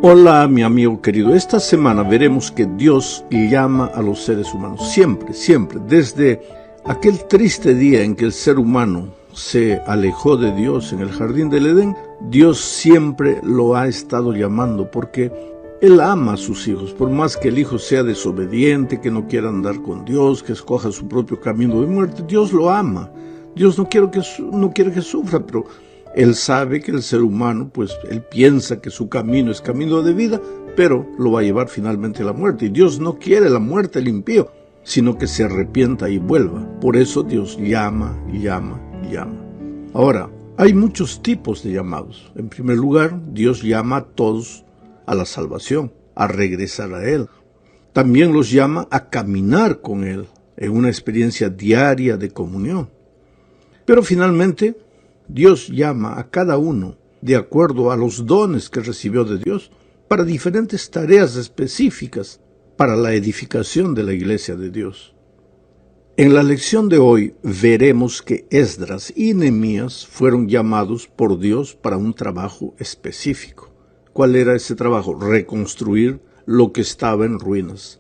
Hola, mi amigo querido. Esta semana veremos que Dios llama a los seres humanos. Siempre, siempre. Desde aquel triste día en que el ser humano se alejó de Dios en el jardín del Edén, Dios siempre lo ha estado llamando porque Él ama a sus hijos. Por más que el hijo sea desobediente, que no quiera andar con Dios, que escoja su propio camino de muerte, Dios lo ama. Dios no quiere que sufra, pero Él sabe que el ser humano, pues Él piensa que su camino es camino de vida, pero lo va a llevar finalmente a la muerte. Y Dios no quiere la muerte del impío, sino que se arrepienta y vuelva. Por eso Dios llama. Ahora, hay muchos tipos de llamados. En primer lugar, Dios llama a todos a la salvación, a regresar a Él. También los llama a caminar con Él, en una experiencia diaria de comunión. Pero finalmente, Dios llama a cada uno de acuerdo a los dones que recibió de Dios para diferentes tareas específicas para la edificación de la iglesia de Dios. En la lección de hoy veremos que Esdras y Nehemías fueron llamados por Dios para un trabajo específico. ¿Cuál era ese trabajo? Reconstruir lo que estaba en ruinas.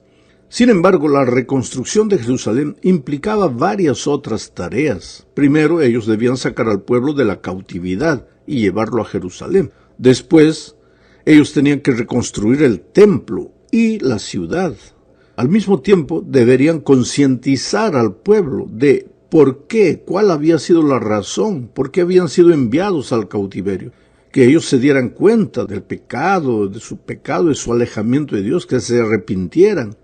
Sin embargo, la reconstrucción de Jerusalén implicaba varias otras tareas. Primero, ellos debían sacar al pueblo de la cautividad y llevarlo a Jerusalén. Después, ellos tenían que reconstruir el templo y la ciudad. Al mismo tiempo, deberían concientizar al pueblo de por qué, cuál había sido la razón, por qué habían sido enviados al cautiverio. Que ellos se dieran cuenta del pecado, de su alejamiento de Dios, que se arrepintieran.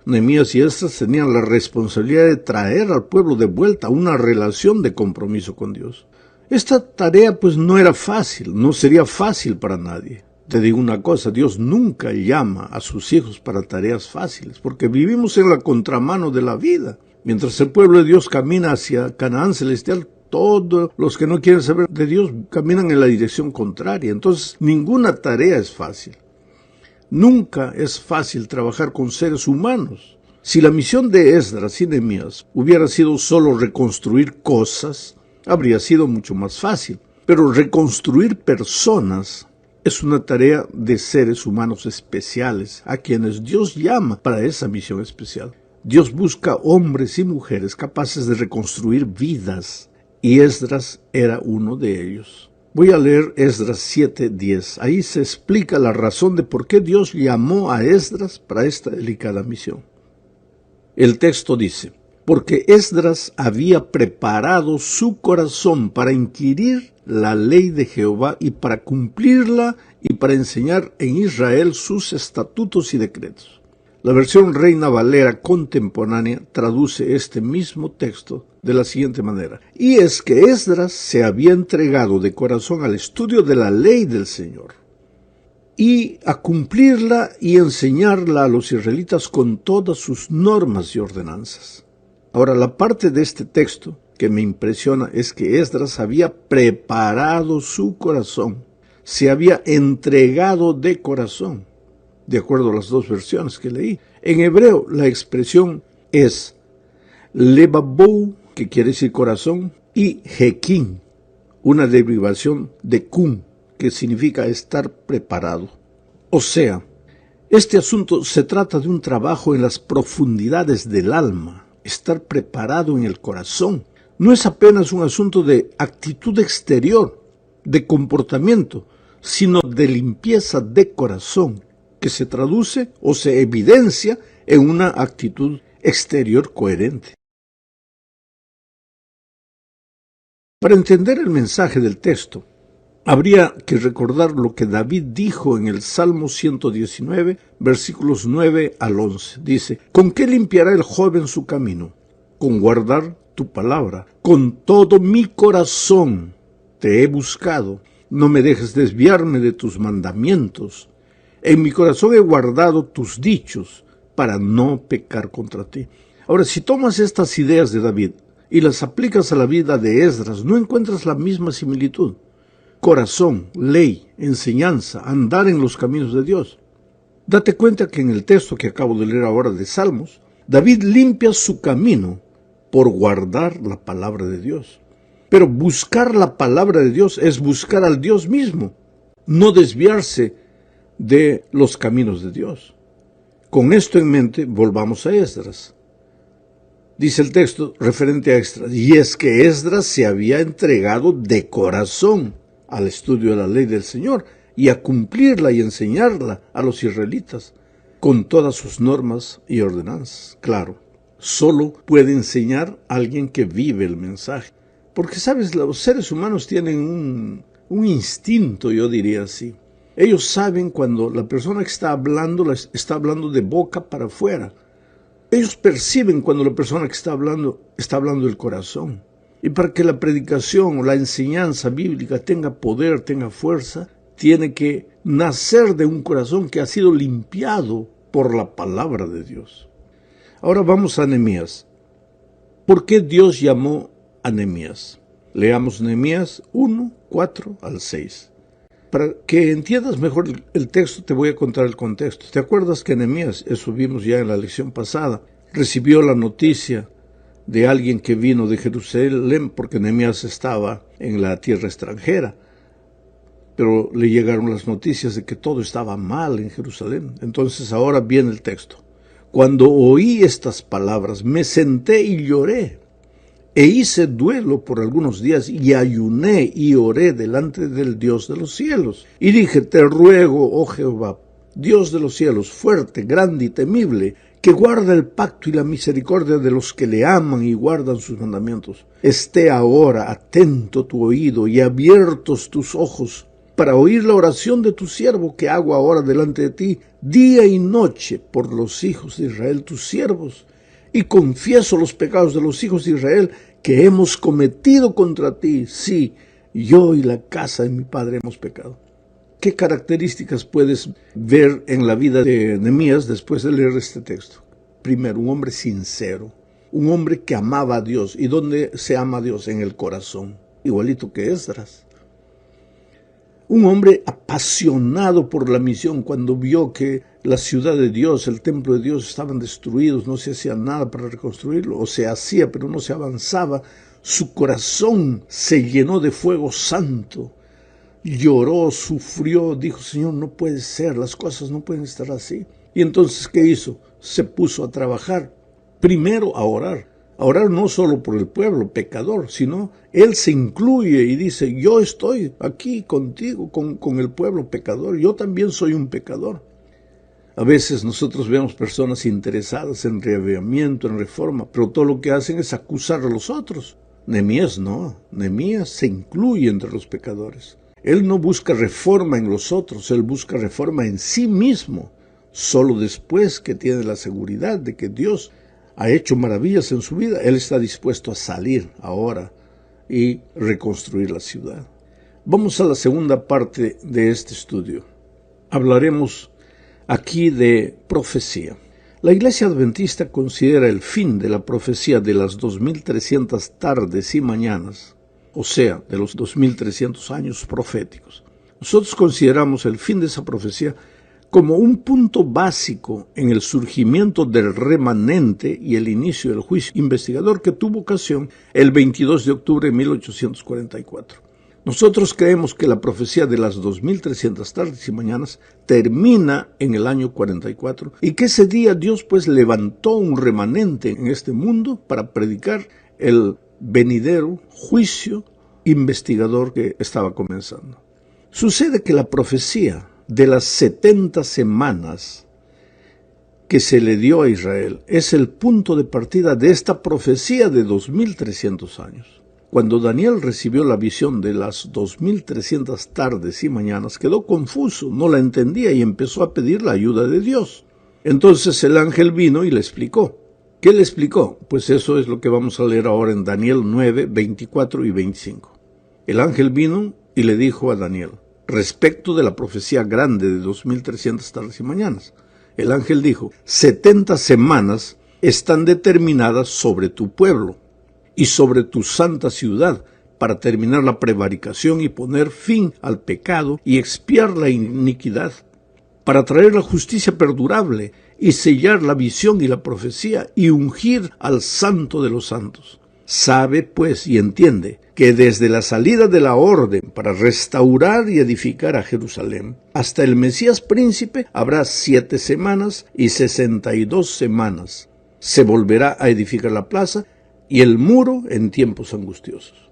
Nehemías y Esdras tenían la responsabilidad de traer al pueblo de vuelta a una relación de compromiso con Dios. Esta tarea pues no era fácil, no sería fácil para nadie. Te digo una cosa, Dios nunca llama a sus hijos para tareas fáciles, porque vivimos en la contramano de la vida. Mientras el pueblo de Dios camina hacia Canaán celestial, todos los que no quieren saber de Dios caminan en la dirección contraria. Entonces, ninguna tarea es fácil. Nunca es fácil trabajar con seres humanos. Si la misión de Esdras y Nehemías hubiera sido solo reconstruir cosas, habría sido mucho más fácil. Pero reconstruir personas es una tarea de seres humanos especiales, a quienes Dios llama para esa misión especial. Dios busca hombres y mujeres capaces de reconstruir vidas, y Esdras era uno de ellos. Voy a leer Esdras 7:10. Ahí se explica la razón de por qué Dios llamó a Esdras para esta delicada misión. El texto dice: porque Esdras había preparado su corazón para inquirir la ley de Jehová y para cumplirla y para enseñar en Israel sus estatutos y decretos. La versión Reina Valera contemporánea traduce este mismo texto de la siguiente manera: y es que Esdras se había entregado de corazón al estudio de la ley del Señor y a cumplirla y enseñarla a los israelitas con todas sus normas y ordenanzas. Ahora, la parte de este texto que me impresiona es que Esdras había preparado su corazón, se había entregado de corazón, de acuerdo a las dos versiones que leí. En hebreo la expresión es lebabou, que quiere decir corazón, y hekin, una derivación de kun, que significa estar preparado. O sea, este asunto se trata de un trabajo en las profundidades del alma, estar preparado en el corazón. No es apenas un asunto de actitud exterior, de comportamiento, sino de limpieza de corazón, que se traduce o se evidencia en una actitud exterior coherente. Para entender el mensaje del texto, habría que recordar lo que David dijo en el Salmo 119, versículos 9 al 11. Dice: ¿con qué limpiará el joven su camino? Con guardar tu palabra. Con todo mi corazón te he buscado. No me dejes desviarme de tus mandamientos. En mi corazón he guardado tus dichos para no pecar contra ti. Ahora, si tomas estas ideas de David y las aplicas a la vida de Esdras, no encuentras la misma similitud. Corazón, ley, enseñanza, andar en los caminos de Dios. Date cuenta que en el texto que acabo de leer ahora de Salmos, David limpia su camino por guardar la palabra de Dios. Pero buscar la palabra de Dios es buscar al Dios mismo, no desviarse de los caminos de Dios. Con esto en mente, volvamos a Esdras. Dice el texto referente a Esdras, y es que Esdras se había entregado de corazón al estudio de la ley del Señor y a cumplirla y enseñarla a los israelitas con todas sus normas y ordenanzas. Claro, solo puede enseñar alguien que vive el mensaje. Porque, ¿sabes? Los seres humanos tienen un instinto, yo diría así. Ellos saben cuando la persona que está hablando de boca para afuera. Ellos perciben cuando la persona que está hablando del corazón. Y para que la predicación o la enseñanza bíblica tenga poder, tenga fuerza, tiene que nacer de un corazón que ha sido limpiado por la palabra de Dios. Ahora vamos a Nehemías. ¿Por qué Dios llamó a Nehemías? Leamos Nehemías 1, 4 al 6. Para que entiendas mejor el texto, te voy a contar el contexto. ¿Te acuerdas que Nehemías, eso vimos ya en la lección pasada, recibió la noticia de alguien que vino de Jerusalén, porque Nehemías estaba en la tierra extranjera? Pero le llegaron las noticias de que todo estaba mal en Jerusalén. Entonces ahora viene el texto. Cuando oí estas palabras, me senté y lloré, e hice duelo por algunos días, y ayuné y oré delante del Dios de los cielos. Y dije, te ruego, oh Jehová, Dios de los cielos, fuerte, grande y temible, que guarda el pacto y la misericordia de los que le aman y guardan sus mandamientos. Esté ahora atento tu oído y abiertos tus ojos, para oír la oración de tu siervo que hago ahora delante de ti, día y noche, por los hijos de Israel, tus siervos. Y confieso los pecados de los hijos de Israel que hemos cometido contra ti. Sí, yo y la casa de mi padre hemos pecado. ¿Qué características puedes ver en la vida de Nehemías después de leer este texto? Primero, un hombre sincero, un hombre que amaba a Dios. ¿Y dónde se ama a Dios? En el corazón, igualito que Esdras. Un hombre apasionado por la misión. Cuando vio que la ciudad de Dios, el templo de Dios estaban destruidos, no se hacía nada para reconstruirlo, o se hacía pero no se avanzaba, su corazón se llenó de fuego santo. Lloró, sufrió, dijo, Señor, no puede ser, las cosas no pueden estar así. Y entonces, ¿qué hizo? Se puso a trabajar, primero a orar. A orar no solo por el pueblo pecador, sino él se incluye y dice, yo estoy aquí contigo, con el pueblo pecador, yo también soy un pecador. A veces nosotros vemos personas interesadas en reavivamiento, en reforma, pero todo lo que hacen es acusar a los otros. Nehemías no, Nehemías se incluye entre los pecadores. Él no busca reforma en los otros, él busca reforma en sí mismo. Solo después que tiene la seguridad de que Dios ha hecho maravillas en su vida, él está dispuesto a salir ahora y reconstruir la ciudad. Vamos a la segunda parte de este estudio. Hablaremos aquí de profecía. La Iglesia Adventista considera el fin de la profecía de las 2300 tardes y mañanas, o sea, de los 2300 años proféticos. Nosotros consideramos el fin de esa profecía como un punto básico en el surgimiento del remanente y el inicio del juicio investigador que tuvo ocasión el 22 de octubre de 1844. Nosotros creemos que la profecía de las 2300 tardes y mañanas termina en el año 44 y que ese día Dios pues levantó un remanente en este mundo para predicar el venidero juicio investigador que estaba comenzando. Sucede que la profecía de las 70 semanas que se le dio a Israel es el punto de partida de esta profecía de 2300 años. Cuando Daniel recibió la visión de las 2300 tardes y mañanas, quedó confuso, no la entendía y empezó a pedir la ayuda de Dios. Entonces el ángel vino y le explicó. ¿Qué le explicó? Pues eso es lo que vamos a leer ahora en Daniel 9, 24 y 25. El ángel vino y le dijo a Daniel, respecto de la profecía grande de 2300 tardes y mañanas. El ángel dijo, 70 semanas están determinadas sobre tu pueblo y sobre tu santa ciudad para terminar la prevaricación y poner fin al pecado y expiar la iniquidad, para traer la justicia perdurable y sellar la visión y la profecía y ungir al santo de los santos. Sabe, pues, y entiende que desde la salida de la orden para restaurar y edificar a Jerusalén hasta el Mesías príncipe habrá 7 semanas y 62 semanas. Se volverá a edificar la plaza y el muro en tiempos angustiosos.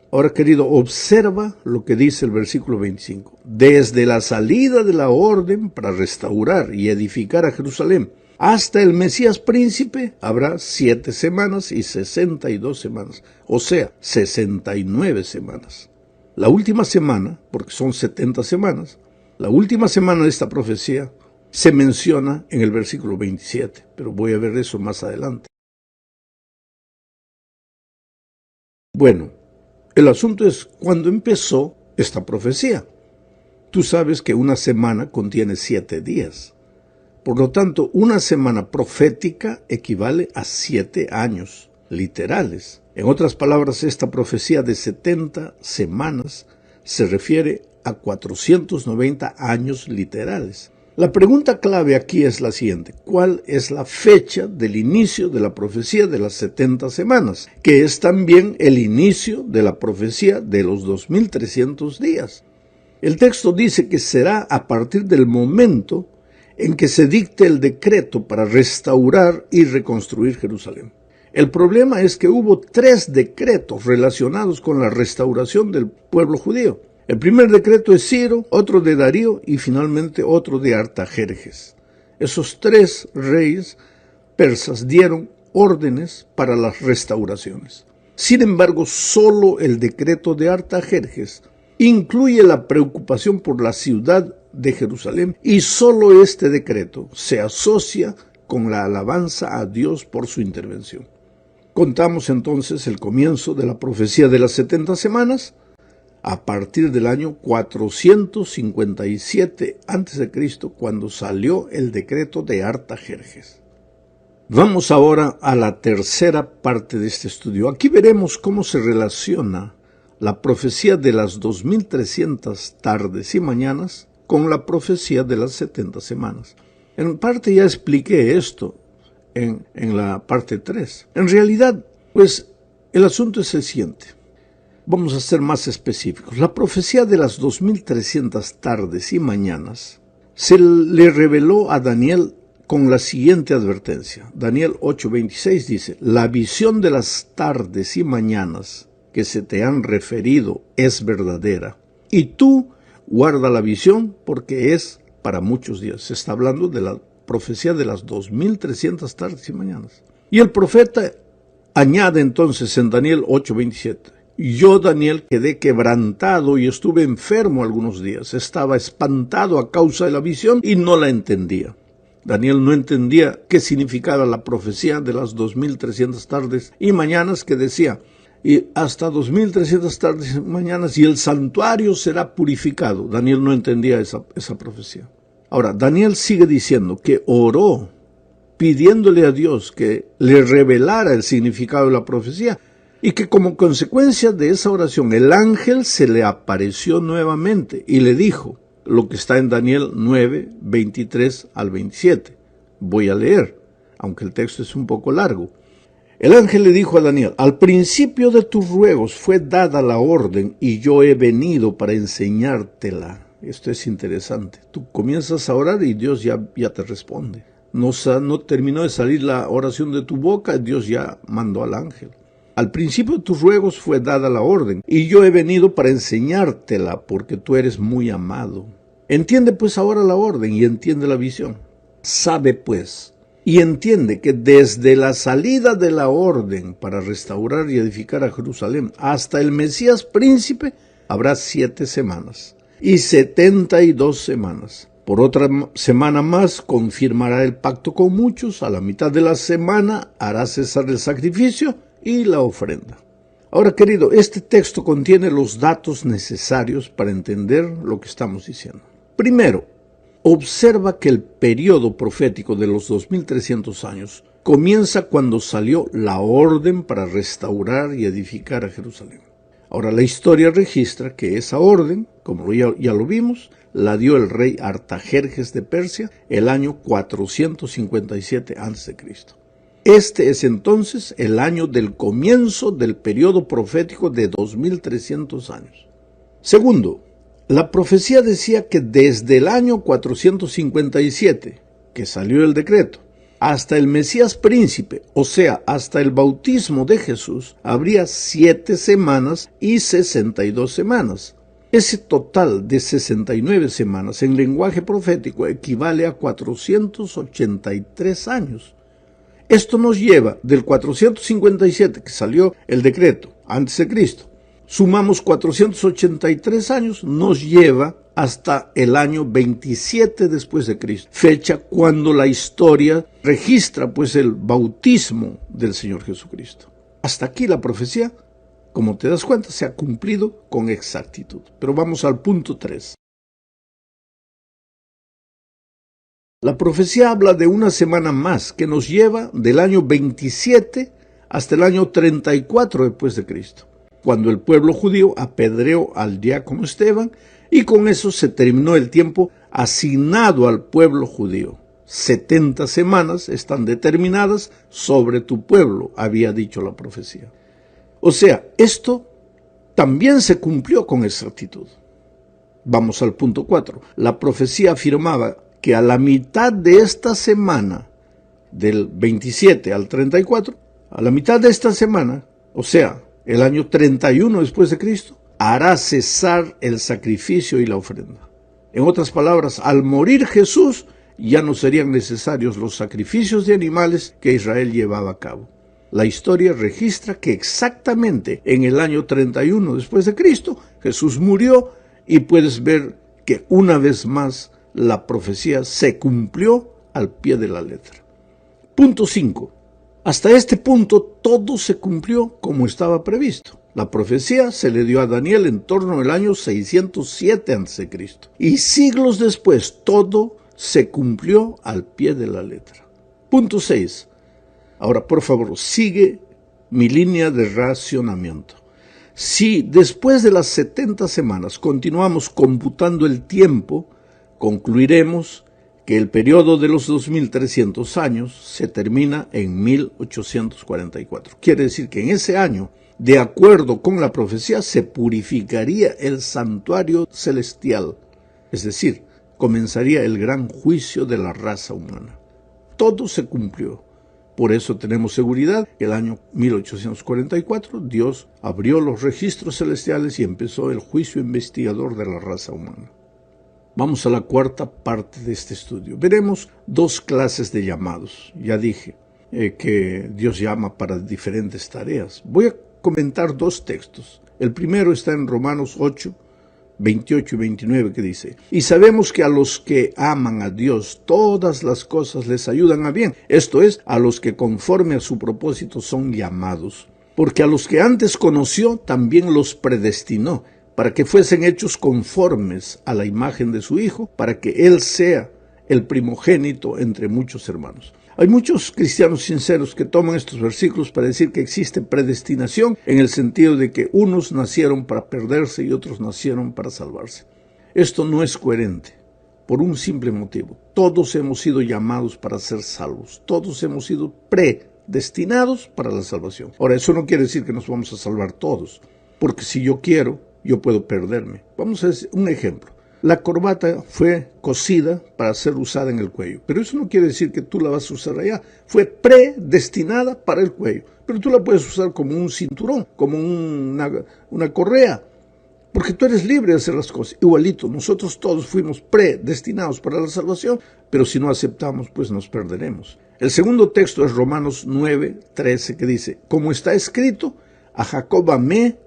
Ahora, querido, observa lo que dice el versículo 25. Desde la salida de la orden para restaurar y edificar a Jerusalén hasta el Mesías príncipe habrá 7 semanas y 62 semanas, o sea, 69 semanas. La última semana, porque son 70 semanas, la última semana de esta profecía se menciona en el versículo 27, pero voy a ver eso más adelante. Bueno, el asunto es cuándo empezó esta profecía. Tú sabes que una semana contiene 7 días. Por lo tanto, una semana profética equivale a 7 años literales. En otras palabras, esta profecía de 70 semanas se refiere a 490 años literales. La pregunta clave aquí es la siguiente: ¿cuál es la fecha del inicio de la profecía de las 70 semanas? Que es también el inicio de la profecía de los 2300 días. El texto dice que será a partir del momento en que se dicte el decreto para restaurar y reconstruir Jerusalén. El problema es que hubo 3 decretos relacionados con la restauración del pueblo judío. El primer decreto es Ciro, otro de Darío y finalmente otro de Artajerjes. Esos 3 reyes persas dieron órdenes para las restauraciones. Sin embargo, solo el decreto de Artajerjes incluye la preocupación por la ciudad de Jerusalén y solo este decreto se asocia con la alabanza a Dios por su intervención. Contamos entonces el comienzo de la profecía de las 70 semanas a partir del año 457 a.C., cuando salió el decreto de Artajerjes. Vamos ahora a la tercera parte de este estudio. Aquí veremos cómo se relaciona la profecía de las 2300 tardes y mañanas con la profecía de las 70 semanas. En parte ya expliqué esto en la parte 3. En realidad, pues, el asunto es el siguiente. Vamos a ser más específicos. La profecía de las 2300 tardes y mañanas se le reveló a Daniel con la siguiente advertencia. Daniel 8:26 dice: la visión de las tardes y mañanas que se te han referido es verdadera, y tú guarda la visión porque es para muchos días. Se está hablando de la profecía de las 2300 tardes y mañanas. Y el profeta añade entonces en Daniel 8:27: yo, Daniel, quedé quebrantado y estuve enfermo algunos días. Estaba espantado a causa de la visión y no la entendía. Daniel no entendía qué significaba la profecía de las 2300 tardes y mañanas que decía: y hasta 2300 tardes y mañanas y el santuario será purificado. Daniel no entendía esa profecía. Ahora, Daniel sigue diciendo que oró pidiéndole a Dios que le revelara el significado de la profecía y que como consecuencia de esa oración el ángel se le apareció nuevamente y le dijo lo que está en Daniel 9, 23 al 27. Voy a leer, aunque el texto es un poco largo. El ángel le dijo a Daniel: al principio de tus ruegos fue dada la orden y yo he venido para enseñártela. Esto es interesante. Tú comienzas a orar y Dios ya te responde. No terminó de salir la oración de tu boca, Dios ya mandó al ángel. Al principio de tus ruegos fue dada la orden, y yo he venido para enseñártela, porque tú eres muy amado. Entiende pues ahora la orden y entiende la visión. Sabe pues y entiende que desde la salida de la orden para restaurar y edificar a Jerusalén hasta el Mesías príncipe habrá 7 semanas y 72 semanas. Por otra semana más confirmará el pacto con muchos, a la mitad de la semana hará cesar el sacrificio y la ofrenda. Ahora, querido, este texto contiene los datos necesarios para entender lo que estamos diciendo. Primero, observa que el periodo profético de los 2300 años comienza cuando salió la orden para restaurar y edificar a Jerusalén. Ahora, la historia registra que esa orden, como ya lo vimos, la dio el rey Artajerjes de Persia el año 457 a.C. Este es entonces el año del comienzo del periodo profético de 2300 años. Segundo, la profecía decía que desde el año 457, que salió el decreto, hasta el Mesías príncipe, o sea, hasta el bautismo de Jesús, habría 7 semanas y 62 semanas. Ese total de 69 semanas en lenguaje profético equivale a 483 años. Esto nos lleva del 457 que salió el decreto antes de Cristo. Sumamos 483 años, nos lleva hasta el año 27 después de Cristo, fecha cuando la historia registra pues el bautismo del Señor Jesucristo. Hasta aquí la profecía, como te das cuenta, se ha cumplido con exactitud. Pero vamos al punto 3. La profecía habla de una semana más que nos lleva del año 27 hasta el año 34 después de Cristo, cuando el pueblo judío apedreó al diácono Esteban, y con eso se terminó el tiempo asignado al pueblo judío. 70 semanas están determinadas sobre tu pueblo, había dicho la profecía. O sea, esto también se cumplió con exactitud. Vamos al punto 4. La profecía afirmaba que a la mitad de esta semana, del 27 al 34, a la mitad de esta semana, o sea, el año 31 después de Cristo, hará cesar el sacrificio y la ofrenda. En otras palabras, al morir Jesús, ya no serían necesarios los sacrificios de animales que Israel llevaba a cabo. La historia registra que exactamente en el año 31 después de Cristo, Jesús murió, y puedes ver que una vez más la profecía se cumplió al pie de la letra. Punto 5. Hasta este punto todo se cumplió como estaba previsto. La profecía se le dio a Daniel en torno al año 607 a.C. y siglos después todo se cumplió al pie de la letra. Punto 6. Ahora, por favor, sigue mi línea de racionamiento. Si después de las 70 semanas continuamos computando el tiempo, concluiremos que el periodo de los 2300 años se termina en 1844. Quiere decir que en ese año, de acuerdo con la profecía, se purificaría el santuario celestial, es decir, comenzaría el gran juicio de la raza humana. Todo se cumplió. Por eso tenemos seguridad que el año 1844 Dios abrió los registros celestiales y empezó el juicio investigador de la raza humana. Vamos a la cuarta parte de este estudio. Veremos 2 clases de llamados. Ya dije que Dios llama para diferentes tareas. Voy a comentar 2 textos. El primero está en Romanos 8, 28 y 29, que dice: y sabemos que a los que aman a Dios todas las cosas les ayudan a bien, esto es, a los que conforme a su propósito son llamados. Porque a los que antes conoció también los predestinó, para que fuesen hechos conformes a la imagen de su Hijo, para que Él sea el primogénito entre muchos hermanos. Hay muchos cristianos sinceros que toman estos versículos para decir que existe predestinación en el sentido de que unos nacieron para perderse y otros nacieron para salvarse. Esto no es coherente, por un simple motivo. Todos hemos sido llamados para ser salvos. Todos hemos sido predestinados para la salvación. Ahora, eso no quiere decir que nos vamos a salvar todos, porque si yo quiero, yo puedo perderme. Vamos a hacer un ejemplo. La corbata fue cosida para ser usada en el cuello, pero eso no quiere decir que tú la vas a usar allá. Fue predestinada para el cuello, pero tú la puedes usar como un cinturón, como una correa, porque tú eres libre de hacer las cosas. Igualito, nosotros todos fuimos predestinados para la salvación, pero si no aceptamos, pues nos perderemos. El segundo texto es Romanos 9, 13, que dice: como está escrito, a Jacob amé,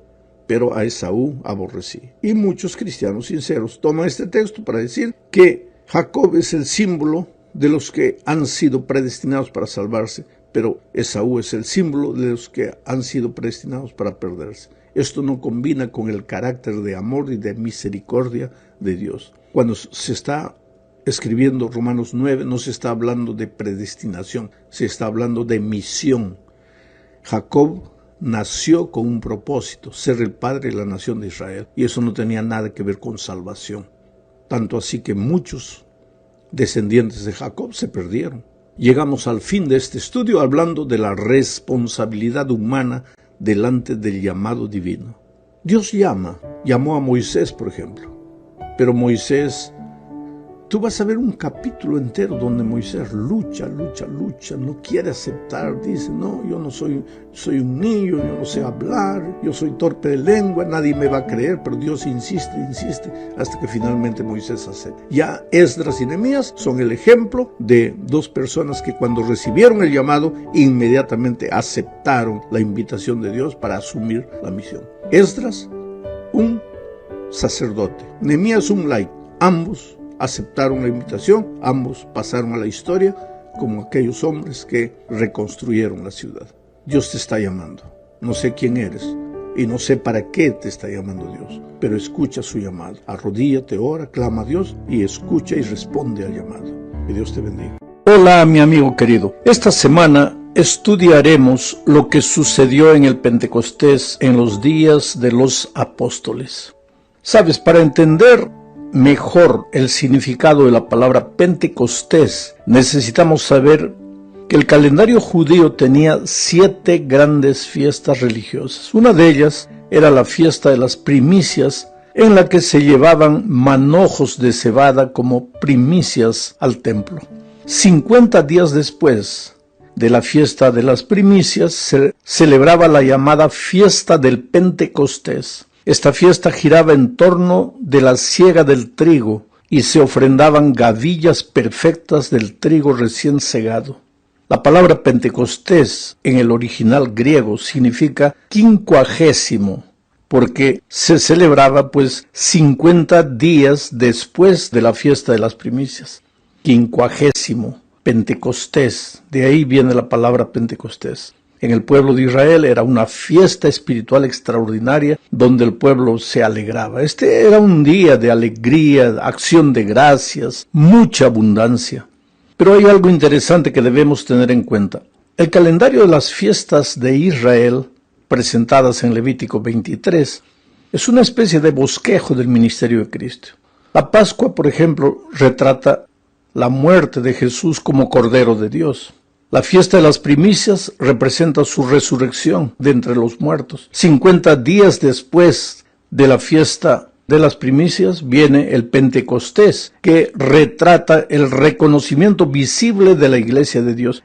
pero a Esaú aborrecí. Y muchos cristianos sinceros toman este texto para decir que Jacob es el símbolo de los que han sido predestinados para salvarse, pero Esaú es el símbolo de los que han sido predestinados para perderse. Esto no combina con el carácter de amor y de misericordia de Dios. Cuando se está escribiendo Romanos 9, no se está hablando de predestinación, se está hablando de misión. Jacob nació con un propósito, ser el padre de la nación de Israel, y eso no tenía nada que ver con salvación. Tanto así que muchos descendientes de Jacob se perdieron. Llegamos al fin de este estudio hablando de la responsabilidad humana delante del llamado divino. Dios llamó a Moisés, por ejemplo, pero Moisés, tú vas a ver un capítulo entero donde Moisés lucha, no quiere aceptar, dice, no, yo no soy un niño, yo no sé hablar, yo soy torpe de lengua, nadie me va a creer, pero Dios insiste, hasta que finalmente Moisés acepta. Ya Esdras y Nehemías son el ejemplo de dos personas que cuando recibieron el llamado, inmediatamente aceptaron la invitación de Dios para asumir la misión. Esdras, un sacerdote, Nehemías, un laico, ambos aceptaron la invitación, ambos pasaron a la historia como aquellos hombres que reconstruyeron la ciudad. Dios te está llamando. No sé quién eres y no sé para qué te está llamando Dios, pero escucha su llamado. Arrodíllate, ora, clama a Dios y escucha y responde al llamado. Que Dios te bendiga. Hola, mi amigo querido. Esta semana estudiaremos lo que sucedió en el Pentecostés en los días de los apóstoles. Sabes, para entender mejor el significado de la palabra Pentecostés, necesitamos saber que el calendario judío tenía 7 grandes fiestas religiosas. Una de ellas era la fiesta de las primicias, en la que se llevaban manojos de cebada como primicias al templo. 50 días después de la fiesta de las primicias se celebraba la llamada fiesta del Pentecostés. Esta fiesta giraba en torno de la siega del trigo y se ofrendaban gavillas perfectas del trigo recién segado. La palabra Pentecostés en el original griego significa 50, porque se celebraba 50 días después de la fiesta de las primicias. 50, Pentecostés, de ahí viene la palabra Pentecostés. En el pueblo de Israel era una fiesta espiritual extraordinaria donde el pueblo se alegraba. Este era un día de alegría, acción de gracias, mucha abundancia. Pero hay algo interesante que debemos tener en cuenta. El calendario de las fiestas de Israel, presentadas en Levítico 23, es una especie de bosquejo del ministerio de Cristo. La Pascua, por ejemplo, retrata la muerte de Jesús como Cordero de Dios. La fiesta de las primicias representa su resurrección de entre los muertos. 50 días después de la fiesta de las primicias viene el Pentecostés, que retrata el reconocimiento visible de la Iglesia de Dios.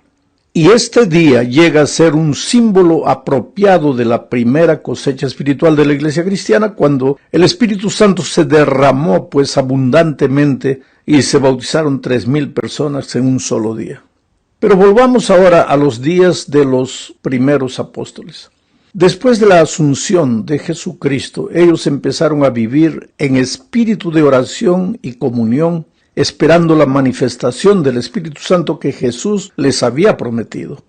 Y este día llega a ser un símbolo apropiado de la primera cosecha espiritual de la Iglesia cristiana, cuando el Espíritu Santo se derramó abundantemente y se bautizaron 3,000 personas en un solo día. Pero volvamos ahora a los días de los primeros apóstoles. Después de la asunción de Jesucristo, ellos empezaron a vivir en espíritu de oración y comunión, esperando la manifestación del Espíritu Santo que Jesús les había prometido.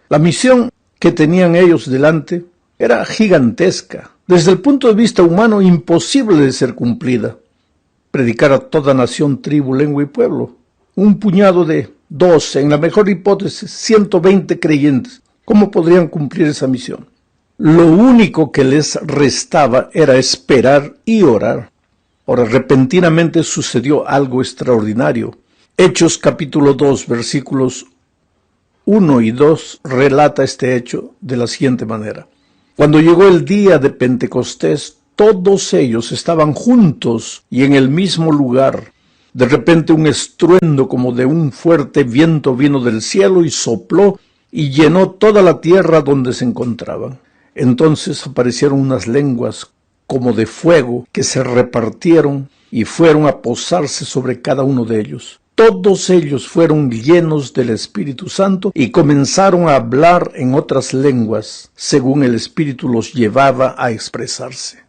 La misión que tenían ellos delante era gigantesca, desde el punto de vista humano imposible de ser cumplida. Predicar a toda nación, tribu, lengua y pueblo. Un puñado de 12, en la mejor hipótesis, 120 creyentes. ¿Cómo podrían cumplir esa misión? Lo único que les restaba era esperar y orar. Ahora, repentinamente sucedió algo extraordinario. Hechos capítulo 2, versículos 1 y 2 relata este hecho de la siguiente manera. Cuando llegó el día de Pentecostés, todos ellos estaban juntos y en el mismo lugar. De repente un estruendo como de un fuerte viento vino del cielo y sopló y llenó toda la tierra donde se encontraban. Entonces aparecieron unas lenguas como de fuego que se repartieron y fueron a posarse sobre cada uno de ellos. Todos ellos fueron llenos del Espíritu Santo y comenzaron a hablar en otras lenguas, según el Espíritu los llevaba a expresarse.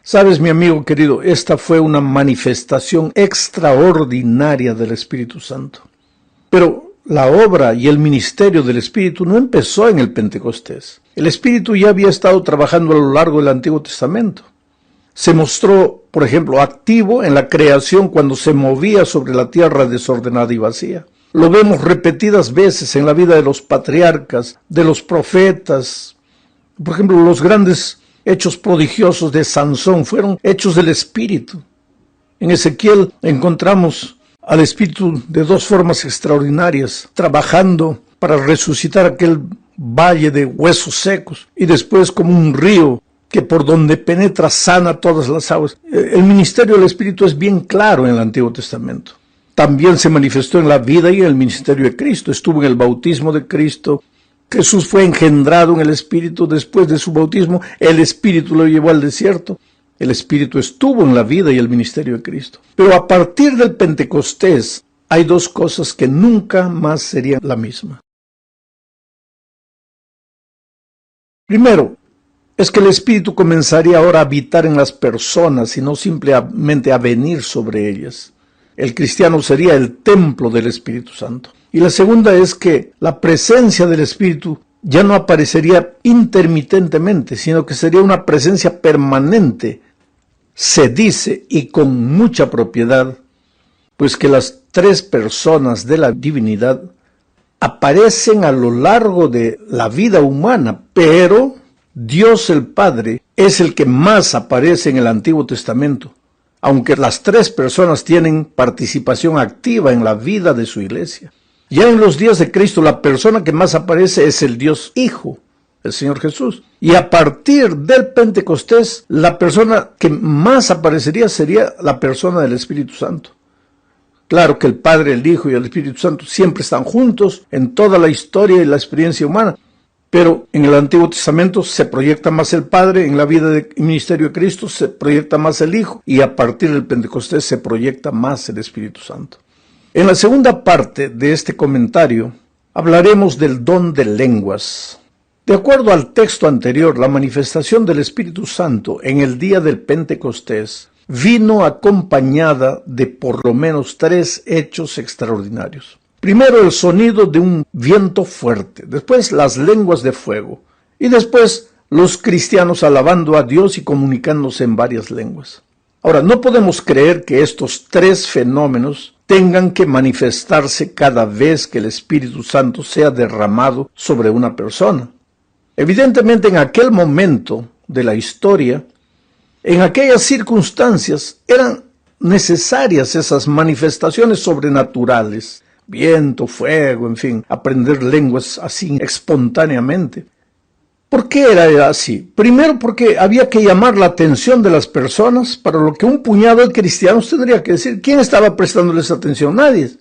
Sabes, mi amigo querido, esta fue una manifestación extraordinaria del Espíritu Santo. Pero la obra y el ministerio del Espíritu no empezó en el Pentecostés. El Espíritu ya había estado trabajando a lo largo del Antiguo Testamento. Se mostró, por ejemplo, activo en la creación cuando se movía sobre la tierra desordenada y vacía. Lo vemos repetidas veces en la vida de los patriarcas, de los profetas. Por ejemplo, los grandes hechos prodigiosos de Sansón fueron hechos del Espíritu. En Ezequiel encontramos al Espíritu de dos formas extraordinarias, trabajando para resucitar aquel valle de huesos secos y después como un río que por donde penetra sana todas las aguas. El ministerio del Espíritu es bien claro en el Antiguo Testamento. También se manifestó en la vida y en el ministerio de Cristo. Estuvo en el bautismo de Cristo. Jesús fue engendrado en el Espíritu. Después de su bautismo, el Espíritu lo llevó al desierto. El Espíritu estuvo en la vida y el ministerio de Cristo. Pero a partir del Pentecostés, hay dos cosas que nunca más serían la misma. Primero, es que el Espíritu comenzaría ahora a habitar en las personas y no simplemente a venir sobre ellas. El cristiano sería el templo del Espíritu Santo. Y la segunda es que la presencia del Espíritu ya no aparecería intermitentemente, sino que sería una presencia permanente. Se dice, y con mucha propiedad, pues que las tres personas de la divinidad aparecen a lo largo de la vida humana, pero Dios el Padre es el que más aparece en el Antiguo Testamento, aunque las tres personas tienen participación activa en la vida de su iglesia. Ya en los días de Cristo, la persona que más aparece es el Dios Hijo, el Señor Jesús. Y a partir del Pentecostés, la persona que más aparecería sería la persona del Espíritu Santo. Claro que el Padre, el Hijo y el Espíritu Santo siempre están juntos en toda la historia y la experiencia humana, pero en el Antiguo Testamento se proyecta más el Padre, en la vida y ministerio de Cristo se proyecta más el Hijo, y a partir del Pentecostés se proyecta más el Espíritu Santo. En la segunda parte de este comentario hablaremos del don de lenguas. De acuerdo al texto anterior, la manifestación del Espíritu Santo en el día del Pentecostés vino acompañada de por lo menos tres hechos extraordinarios. Primero, el sonido de un viento fuerte, después las lenguas de fuego, y después los cristianos alabando a Dios y comunicándose en varias lenguas. Ahora, no podemos creer que estos tres fenómenos tengan que manifestarse cada vez que el Espíritu Santo sea derramado sobre una persona. Evidentemente, en aquel momento de la historia, en aquellas circunstancias, eran necesarias esas manifestaciones sobrenaturales, viento, fuego, en fin, aprender lenguas así espontáneamente. ¿Por qué era así? Primero porque había que llamar la atención de las personas, para lo que un puñado de cristianos tendría que decir. ¿Quién estaba prestándoles atención? Nadie.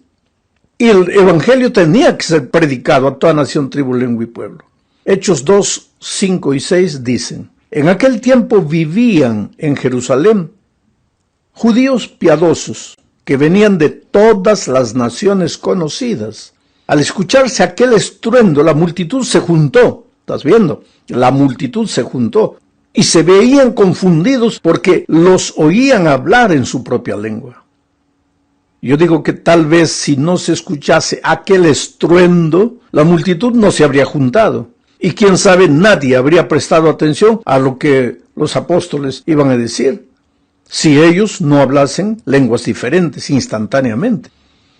Y el evangelio tenía que ser predicado a toda nación, tribu, lengua y pueblo. Hechos 2, 5 y 6 dicen: en aquel tiempo vivían en Jerusalén judíos piadosos que venían de todas las naciones conocidas. Al escucharse aquel estruendo, la multitud se juntó. ¿Estás viendo? La multitud se juntó y se veían confundidos porque los oían hablar en su propia lengua. Yo digo que tal vez si no se escuchase aquel estruendo, la multitud no se habría juntado. Y quién sabe, nadie habría prestado atención a lo que los apóstoles iban a decir, si ellos no hablasen lenguas diferentes instantáneamente.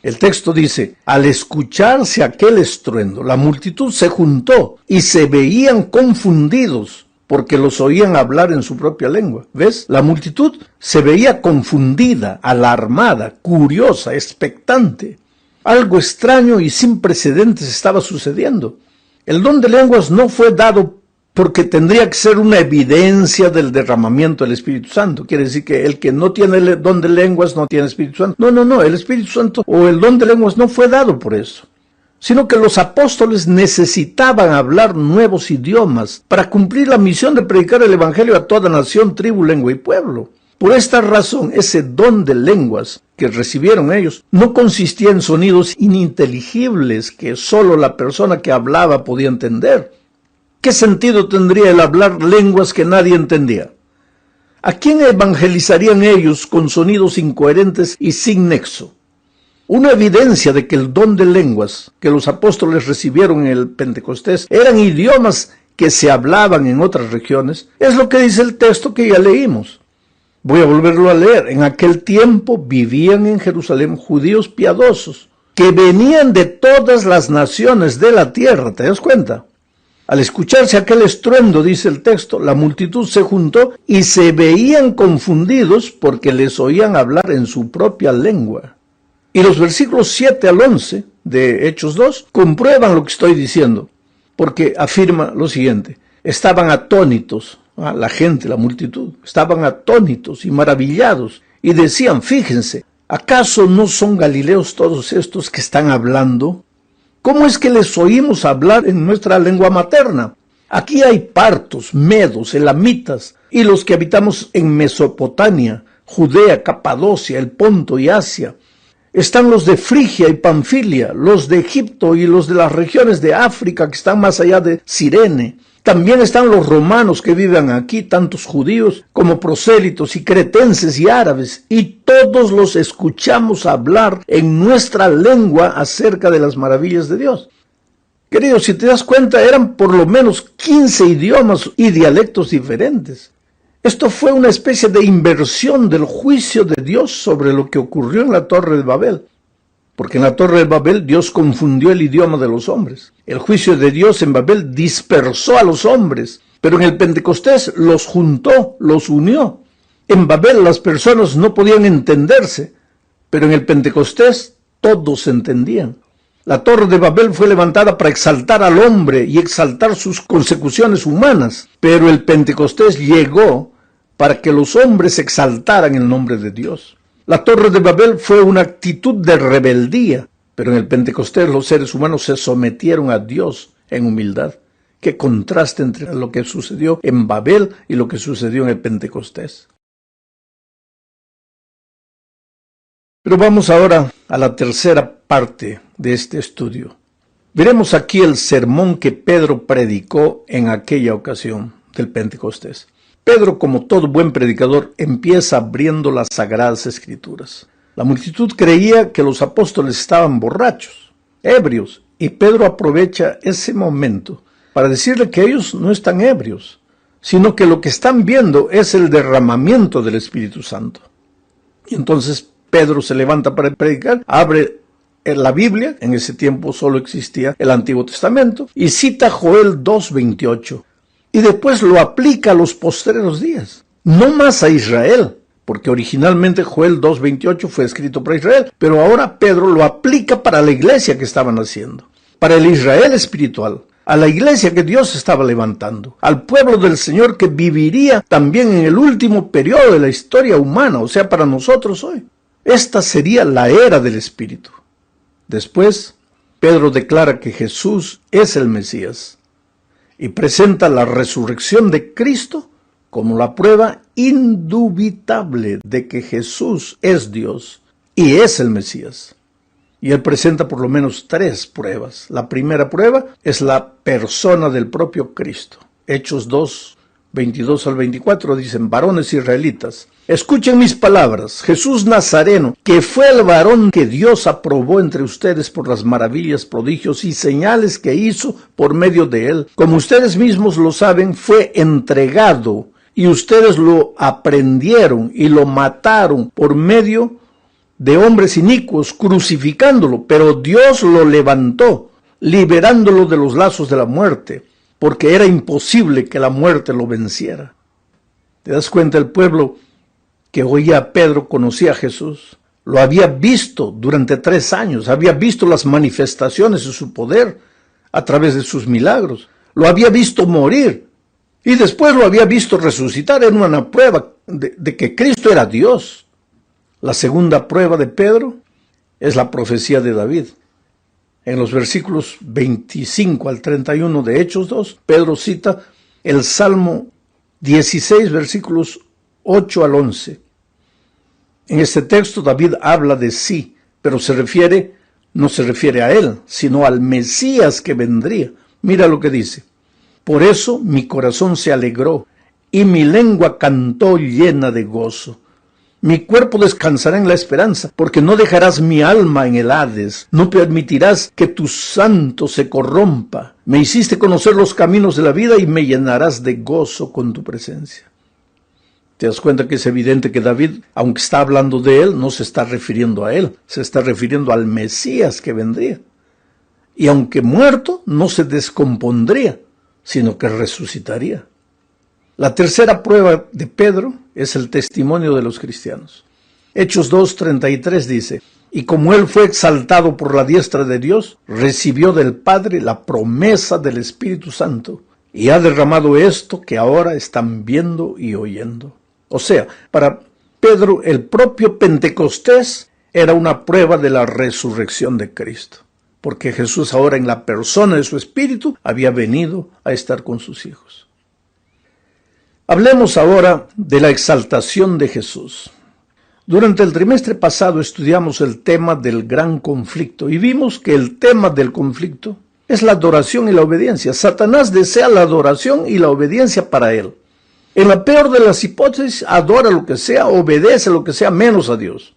El texto dice: al escucharse aquel estruendo, la multitud se juntó y se veían confundidos porque los oían hablar en su propia lengua. ¿Ves? La multitud se veía confundida, alarmada, curiosa, expectante. Algo extraño y sin precedentes estaba sucediendo. El don de lenguas no fue dado porque tendría que ser una evidencia del derramamiento del Espíritu Santo. Quiere decir que el que no tiene el don de lenguas no tiene Espíritu Santo. No, el Espíritu Santo o el don de lenguas no fue dado por eso, sino que los apóstoles necesitaban hablar nuevos idiomas para cumplir la misión de predicar el Evangelio a toda nación, tribu, lengua y pueblo. Por esta razón, ese don de lenguas que recibieron ellos no consistía en sonidos ininteligibles que solo la persona que hablaba podía entender. ¿Qué sentido tendría el hablar lenguas que nadie entendía? ¿A quién evangelizarían ellos con sonidos incoherentes y sin nexo? Una evidencia de que el don de lenguas que los apóstoles recibieron en el Pentecostés eran idiomas que se hablaban en otras regiones, es lo que dice el texto que ya leímos. Voy a volverlo a leer. En aquel tiempo vivían en Jerusalén judíos piadosos que venían de todas las naciones de la tierra. ¿Te das cuenta? Al escucharse aquel estruendo, dice el texto, la multitud se juntó y se veían confundidos porque les oían hablar en su propia lengua. Y los versículos 7 al 11 de Hechos 2 comprueban lo que estoy diciendo, porque afirma lo siguiente: estaban atónitos, la gente, la multitud, estaban atónitos y maravillados, y decían, fíjense, ¿acaso no son galileos todos estos que están hablando? ¿Cómo es que les oímos hablar en nuestra lengua materna? Aquí hay partos, medos, elamitas, y los que habitamos en Mesopotamia, Judea, Capadocia, el Ponto y Asia. Están los de Frigia y Panfilia, los de Egipto y los de las regiones de África que están más allá de Cirene. También están los romanos que viven aquí, tantos judíos como prosélitos y cretenses y árabes, y todos los escuchamos hablar en nuestra lengua acerca de las maravillas de Dios. Queridos, si te das cuenta, eran por lo menos 15 idiomas y dialectos diferentes. Esto fue una especie de inversión del juicio de Dios sobre lo que ocurrió en la Torre de Babel. Porque en la Torre de Babel Dios confundió el idioma de los hombres. El juicio de Dios en Babel dispersó a los hombres, pero en el Pentecostés los juntó, los unió. En Babel las personas no podían entenderse, pero en el Pentecostés todos se entendían. La Torre de Babel fue levantada para exaltar al hombre y exaltar sus consecuciones humanas, pero el Pentecostés llegó para que los hombres exaltaran el nombre de Dios. La Torre de Babel fue una actitud de rebeldía, pero en el Pentecostés los seres humanos se sometieron a Dios en humildad. Qué contraste entre lo que sucedió en Babel y lo que sucedió en el Pentecostés. Pero vamos ahora a la tercera parte de este estudio. Veremos aquí el sermón que Pedro predicó en aquella ocasión del Pentecostés. Pedro, como todo buen predicador, empieza abriendo las Sagradas Escrituras. La multitud creía que los apóstoles estaban borrachos, ebrios, y Pedro aprovecha ese momento para decirle que ellos no están ebrios, sino que lo que están viendo es el derramamiento del Espíritu Santo. Y entonces Pedro se levanta para predicar, abre la Biblia, en ese tiempo solo existía el Antiguo Testamento, y cita Joel 2:28. Y después lo aplica a los postreros días, no más a Israel, porque originalmente Joel 2:28 fue escrito para Israel, pero ahora Pedro lo aplica para la iglesia que estaban haciendo, para el Israel espiritual, a la iglesia que Dios estaba levantando, al pueblo del Señor que viviría también en el último periodo de la historia humana, o sea, para nosotros hoy. Esta sería la era del Espíritu. Después, Pedro declara que Jesús es el Mesías, y presenta la resurrección de Cristo como la prueba indubitable de que Jesús es Dios y es el Mesías. Y él presenta por lo menos 3 pruebas. La primera prueba es la persona del propio Cristo. Hechos 2, 22 al 24 dicen: varones israelitas, escuchen mis palabras. Jesús Nazareno, que fue el varón que Dios aprobó entre ustedes por las maravillas, prodigios y señales que hizo por medio de él, como ustedes mismos lo saben, fue entregado y ustedes lo aprendieron y lo mataron por medio de hombres inicuos, crucificándolo, pero Dios lo levantó, liberándolo de los lazos de la muerte, porque era imposible que la muerte lo venciera. ¿Te das cuenta? El pueblo que oía a Pedro conocía a Jesús, lo había visto durante 3 años, había visto las manifestaciones de su poder a través de sus milagros, lo había visto morir y después lo había visto resucitar. Era una prueba de que Cristo era Dios. La segunda prueba de Pedro es la profecía de David. En los versículos 25 al 31 de Hechos 2, Pedro cita el Salmo 16, versículos 8 al 11. En este texto David habla de sí, pero no se refiere a él, sino al Mesías que vendría. Mira lo que dice: por eso mi corazón se alegró y mi lengua cantó llena de gozo. Mi cuerpo descansará en la esperanza, porque no dejarás mi alma en el Hades, no permitirás que tu santo se corrompa. Me hiciste conocer los caminos de la vida y me llenarás de gozo con tu presencia. Te das cuenta que es evidente que David, aunque está hablando de él, no se está refiriendo a él, se está refiriendo al Mesías que vendría. Y aunque muerto, no se descompondría, sino que resucitaría. La tercera prueba de Pedro es el testimonio de los cristianos. Hechos 2:33 dice: Y como él fue exaltado por la diestra de Dios, recibió del Padre la promesa del Espíritu Santo y ha derramado esto que ahora están viendo y oyendo. O sea, para Pedro el propio Pentecostés era una prueba de la resurrección de Cristo, porque Jesús ahora en la persona de su Espíritu había venido a estar con sus hijos. Hablemos ahora de la exaltación de Jesús. Durante el trimestre pasado estudiamos el tema del gran conflicto y vimos que el tema del conflicto es la adoración y la obediencia. Satanás desea la adoración y la obediencia para él. En la peor de las hipótesis, adora lo que sea, obedece lo que sea, menos a Dios.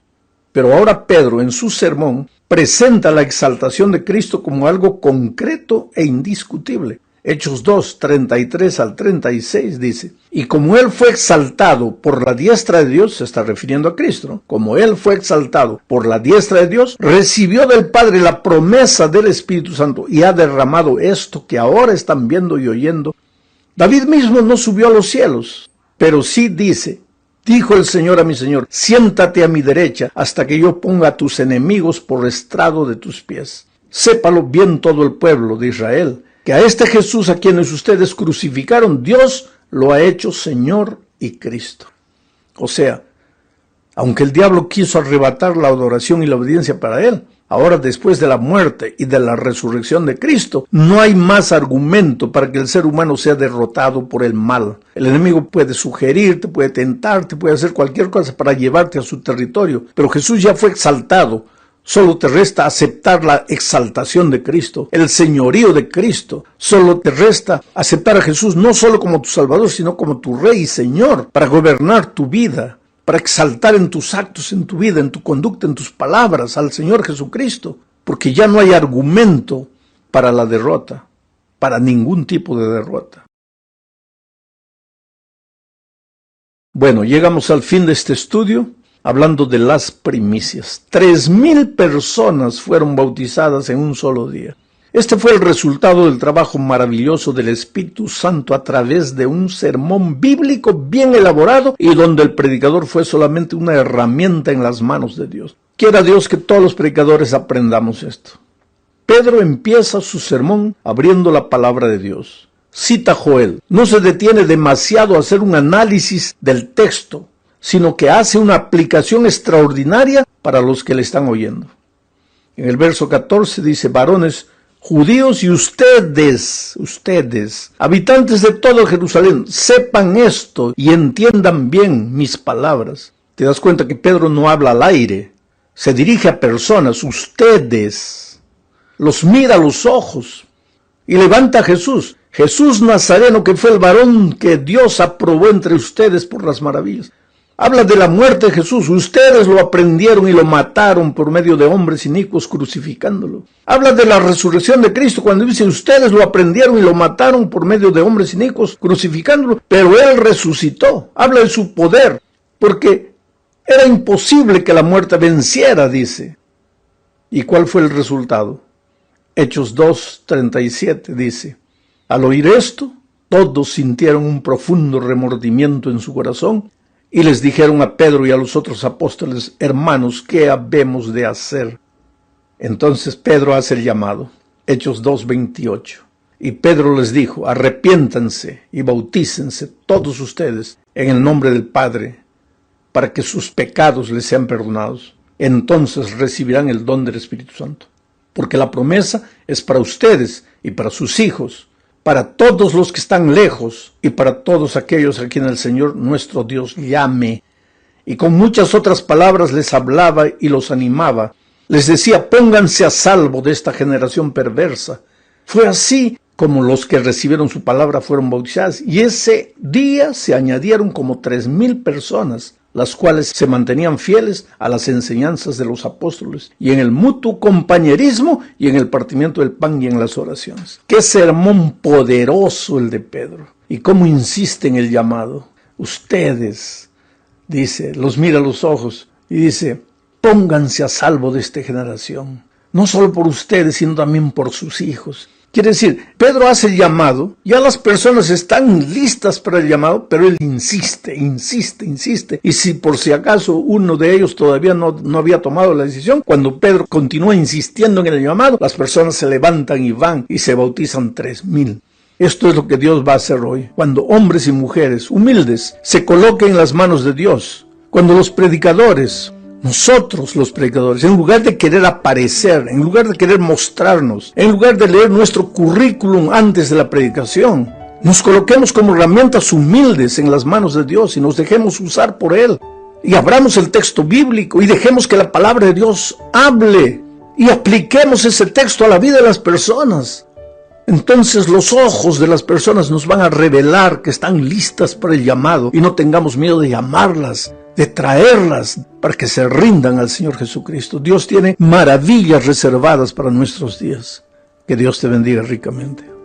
Pero ahora Pedro, en su sermón, presenta la exaltación de Cristo como algo concreto e indiscutible. Hechos 2, 33 al 36 dice, y como él fue exaltado por la diestra de Dios, se está refiriendo a Cristo, ¿no? Como él fue exaltado por la diestra de Dios, recibió del Padre la promesa del Espíritu Santo y ha derramado esto que ahora están viendo y oyendo. David mismo no subió a los cielos, pero sí dice, dijo el Señor a mi Señor, siéntate a mi derecha hasta que yo ponga a tus enemigos por estrado de tus pies. Sépalo bien todo el pueblo de Israel, que a este Jesús a quienes ustedes crucificaron, Dios lo ha hecho Señor y Cristo. O sea, aunque el diablo quiso arrebatar la adoración y la obediencia para él, ahora después de la muerte y de la resurrección de Cristo, no hay más argumento para que el ser humano sea derrotado por el mal. El enemigo puede sugerirte, puede tentarte, puede hacer cualquier cosa para llevarte a su territorio, pero Jesús ya fue exaltado. Solo te resta aceptar la exaltación de Cristo, el señorío de Cristo. Solo te resta aceptar a Jesús no solo como tu Salvador, sino como tu Rey y Señor, para gobernar tu vida, para exaltar en tus actos, en tu vida, en tu conducta, en tus palabras al Señor Jesucristo, porque ya no hay argumento para la derrota, para ningún tipo de derrota. Bueno, llegamos al fin de este estudio. Hablando de las primicias, 3,000 personas fueron bautizadas en un solo día. Este fue el resultado del trabajo maravilloso del Espíritu Santo a través de un sermón bíblico bien elaborado y donde el predicador fue solamente una herramienta en las manos de Dios. Quiera Dios que todos los predicadores aprendamos esto. Pedro empieza su sermón abriendo la palabra de Dios. Cita Joel. No se detiene demasiado a hacer un análisis del texto, sino que hace una aplicación extraordinaria para los que le están oyendo. En el verso 14 dice, varones judíos y ustedes, habitantes de todo Jerusalén, sepan esto y entiendan bien mis palabras. Te das cuenta que Pedro no habla al aire, se dirige a personas, ustedes, los mira a los ojos y levanta a Jesús. Jesús Nazareno, que fue el varón que Dios aprobó entre ustedes por las maravillas. Habla de la muerte de Jesús. Ustedes lo aprendieron y lo mataron por medio de hombres inicuos crucificándolo. Habla de la resurrección de Cristo cuando dice ustedes lo aprendieron y lo mataron por medio de hombres inicuos crucificándolo, pero Él resucitó. Habla de su poder, porque era imposible que la muerte venciera, dice. ¿Y cuál fue el resultado? Hechos 2:37 dice, al oír esto, todos sintieron un profundo remordimiento en su corazón, y les dijeron a Pedro y a los otros apóstoles, hermanos, ¿qué habemos de hacer? Entonces Pedro hace el llamado, Hechos 2:28. Y Pedro les dijo, arrepiéntanse y bautícense todos ustedes en el nombre del Padre, para que sus pecados les sean perdonados. Entonces recibirán el don del Espíritu Santo. Porque la promesa es para ustedes y para sus hijos, para todos los que están lejos y para todos aquellos a quienes el Señor nuestro Dios llame. Y con muchas otras palabras les hablaba y los animaba. Les decía, pónganse a salvo de esta generación perversa. Fue así como los que recibieron su palabra fueron bautizados. Y ese día se añadieron como 3,000 personas, las cuales se mantenían fieles a las enseñanzas de los apóstoles, y en el mutuo compañerismo, y en el partimiento del pan, y en las oraciones. ¡Qué sermón poderoso el de Pedro! Y cómo insiste en el llamado. Ustedes, dice, los mira a los ojos, y dice, pónganse a salvo de esta generación. No solo por ustedes, sino también por sus hijos. Quiere decir, Pedro hace el llamado, ya las personas están listas para el llamado, pero él insiste. Y si por si acaso uno de ellos todavía no había tomado la decisión, cuando Pedro continúa insistiendo en el llamado, las personas se levantan y van y se bautizan 3,000. Esto es lo que Dios va a hacer hoy, cuando hombres y mujeres humildes se coloquen en las manos de Dios, cuando los predicadores, nosotros los predicadores, en lugar de querer aparecer, en lugar de querer mostrarnos, en lugar de leer nuestro currículum antes de la predicación, nos coloquemos como herramientas humildes en las manos de Dios y nos dejemos usar por Él. Y abramos el texto bíblico y dejemos que la palabra de Dios hable y apliquemos ese texto a la vida de las personas. Entonces los ojos de las personas nos van a revelar que están listas para el llamado y no tengamos miedo de llamarlas, de traerlas para que se rindan al Señor Jesucristo. Dios tiene maravillas reservadas para nuestros días. Que Dios te bendiga ricamente.